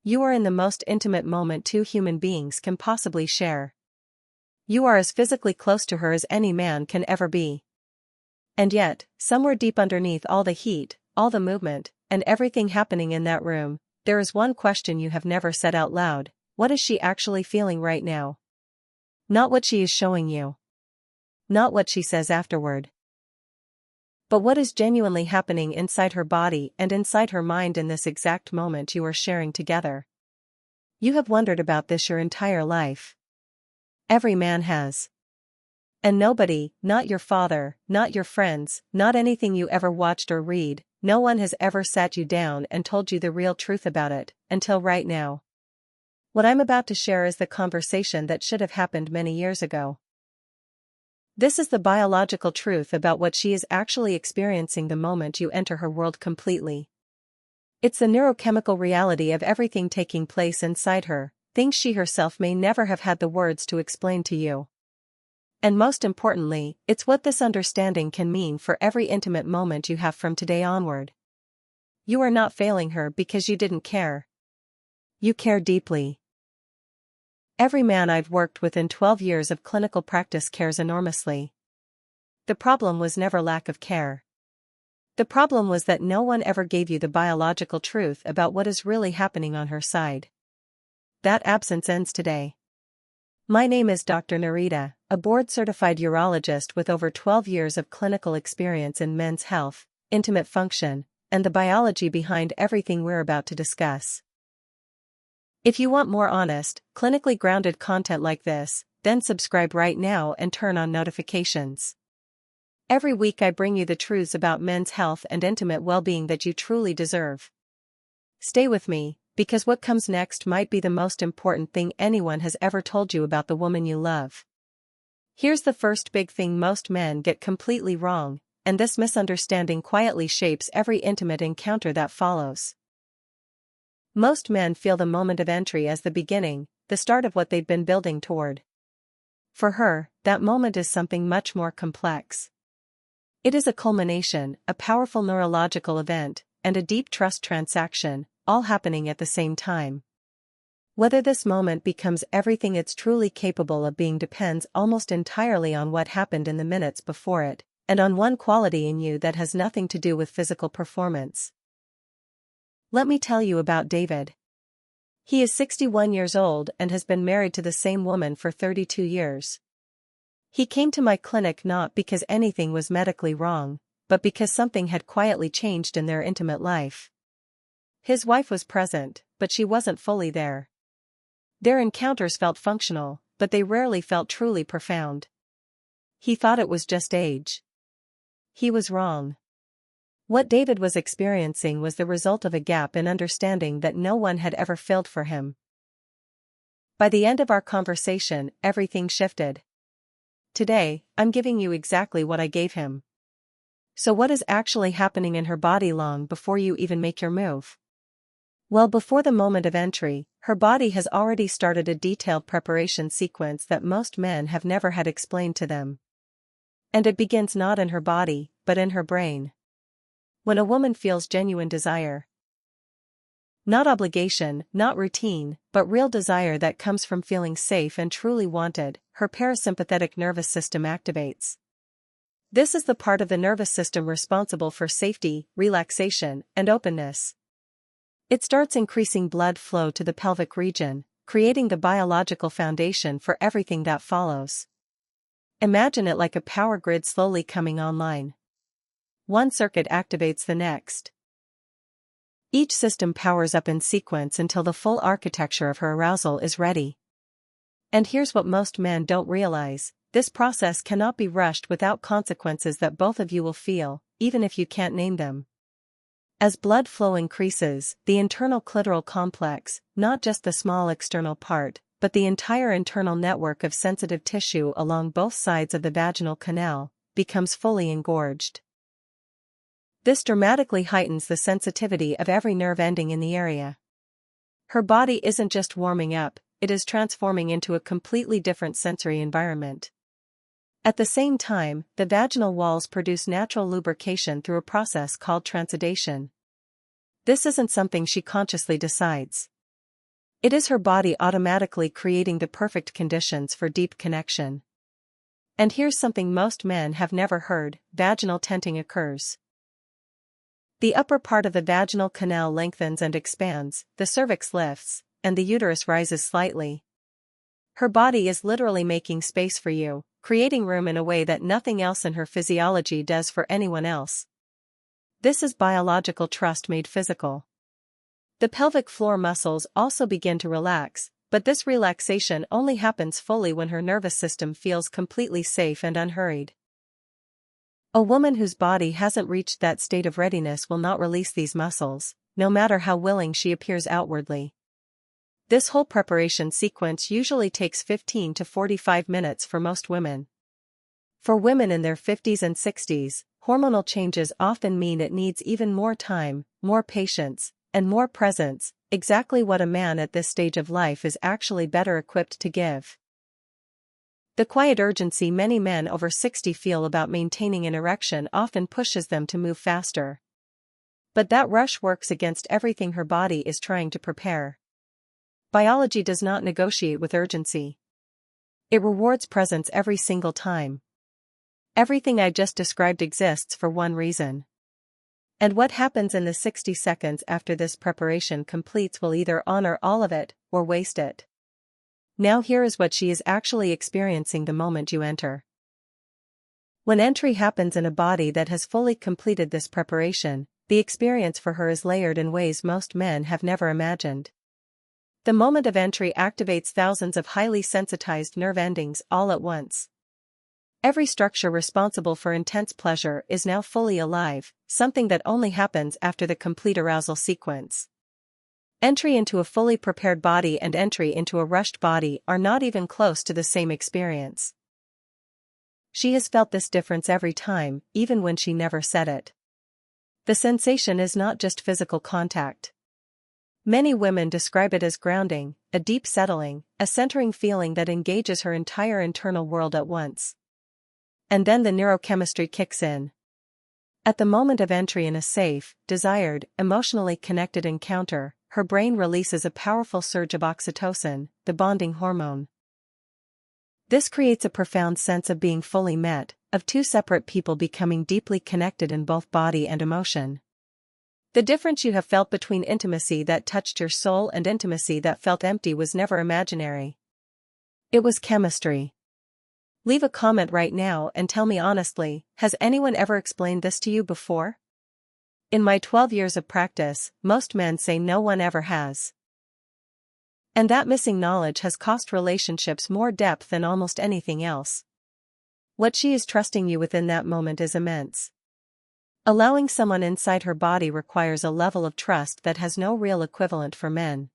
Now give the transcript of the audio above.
you are in the most intimate moment two human beings can possibly share. You are as physically close to her as any man can ever be. And yet, somewhere deep underneath all the heat, all the movement, and everything happening in that room, there is one question you have never said out loud: what is she actually feeling right now? Not what she is showing you. Not what she says afterward. But what is genuinely happening inside her body and inside her mind in this exact moment you are sharing together? You have wondered about this your entire life. Every man has. And nobody, not your father, not your friends, not anything you ever watched or read, no one has ever sat you down and told you the real truth about it, until right now. What I'm about to share is the conversation that should have happened many years ago. This is the biological truth about what she is actually experiencing the moment you enter her world completely. It's the neurochemical reality of everything taking place inside her, things she herself may never have had the words to explain to you. And most importantly, it's what this understanding can mean for every intimate moment you have from today onward. You are not failing her because you didn't care. You care deeply. Every man I've worked with in 12 years of clinical practice cares enormously. The problem was never lack of care. The problem was that no one ever gave you the biological truth about what is really happening on her side. That absence ends today. My name is Dr. Nerita, a board-certified urologist with over 12 years of clinical experience in men's health, intimate function, and the biology behind everything we're about to discuss. If you want more honest, clinically grounded content like this, then subscribe right now and turn on notifications. Every week I bring you the truths about men's health and intimate well-being that you truly deserve. Stay with me, because what comes next might be the most important thing anyone has ever told you about the woman you love. Here's the first big thing most men get completely wrong, and this misunderstanding quietly shapes every intimate encounter that follows. Most men feel the moment of entry as the beginning, the start of what they've been building toward. For her, that moment is something much more complex. It is a culmination, a powerful neurological event, and a deep trust transaction, all happening at the same time. Whether this moment becomes everything it's truly capable of being depends almost entirely on what happened in the minutes before it, and on one quality in you that has nothing to do with physical performance. Let me tell you about David. He is 61 years old and has been married to the same woman for 32 years. He came to my clinic not because anything was medically wrong, but because something had quietly changed in their intimate life. His wife was present, but she wasn't fully there. Their encounters felt functional, but they rarely felt truly profound. He thought it was just age. He was wrong. What David was experiencing was the result of a gap in understanding that no one had ever filled for him. By the end of our conversation, everything shifted. Today, I'm giving you exactly what I gave him. So what is actually happening in her body long before you even make your move? Well, before the moment of entry, her body has already started a detailed preparation sequence that most men have never had explained to them. And it begins not in her body, but in her brain. When a woman feels genuine desire. Not obligation, not routine, but real desire that comes from feeling safe and truly wanted, her parasympathetic nervous system activates. This is the part of the nervous system responsible for safety, relaxation, and openness. It starts increasing blood flow to the pelvic region, creating the biological foundation for everything that follows. Imagine it like a power grid slowly coming online. One circuit activates the next. Each system powers up in sequence until the full architecture of her arousal is ready. And here's what most men don't realize: this process cannot be rushed without consequences that both of you will feel, even if you can't name them. As blood flow increases, the internal clitoral complex, not just the small external part, but the entire internal network of sensitive tissue along both sides of the vaginal canal, becomes fully engorged. This dramatically heightens the sensitivity of every nerve ending in the area. Her body isn't just warming up, it is transforming into a completely different sensory environment. At the same time, the vaginal walls produce natural lubrication through a process called transudation. This isn't something she consciously decides. It is her body automatically creating the perfect conditions for deep connection. And here's something most men have never heard: vaginal tenting occurs. The upper part of the vaginal canal lengthens and expands, the cervix lifts, and the uterus rises slightly. Her body is literally making space for you, creating room in a way that nothing else in her physiology does for anyone else. This is biological trust made physical. The pelvic floor muscles also begin to relax, but this relaxation only happens fully when her nervous system feels completely safe and unhurried. A woman whose body hasn't reached that state of readiness will not release these muscles, no matter how willing she appears outwardly. This whole preparation sequence usually takes 15 to 45 minutes for most women. For women in their 50s and 60s, hormonal changes often mean it needs even more time, more patience, and more presence, exactly what a man at this stage of life is actually better equipped to give. The quiet urgency many men over 60 feel about maintaining an erection often pushes them to move faster. But that rush works against everything her body is trying to prepare. Biology does not negotiate with urgency. It rewards presence every single time. Everything I just described exists for one reason. And what happens in the 60 seconds after this preparation completes will either honor all of it, or waste it. Now here is what she is actually experiencing the moment you enter. When entry happens in a body that has fully completed this preparation, the experience for her is layered in ways most men have never imagined. The moment of entry activates thousands of highly sensitized nerve endings all at once. Every structure responsible for intense pleasure is now fully alive, something that only happens after the complete arousal sequence. Entry into a fully prepared body and entry into a rushed body are not even close to the same experience. She has felt this difference every time, even when she never said it. The sensation is not just physical contact. Many women describe it as grounding, a deep settling, a centering feeling that engages her entire internal world at once. And then the neurochemistry kicks in. At the moment of entry in a safe, desired, emotionally connected encounter, her brain releases a powerful surge of oxytocin, the bonding hormone. This creates a profound sense of being fully met, of two separate people becoming deeply connected in both body and emotion. The difference you have felt between intimacy that touched your soul and intimacy that felt empty was never imaginary. It was chemistry. Leave a comment right now and tell me honestly, has anyone ever explained this to you before? In my 12 years of practice, most men say no one ever has. And that missing knowledge has cost relationships more depth than almost anything else. What she is trusting you with in that moment is immense. Allowing someone inside her body requires a level of trust that has no real equivalent for men.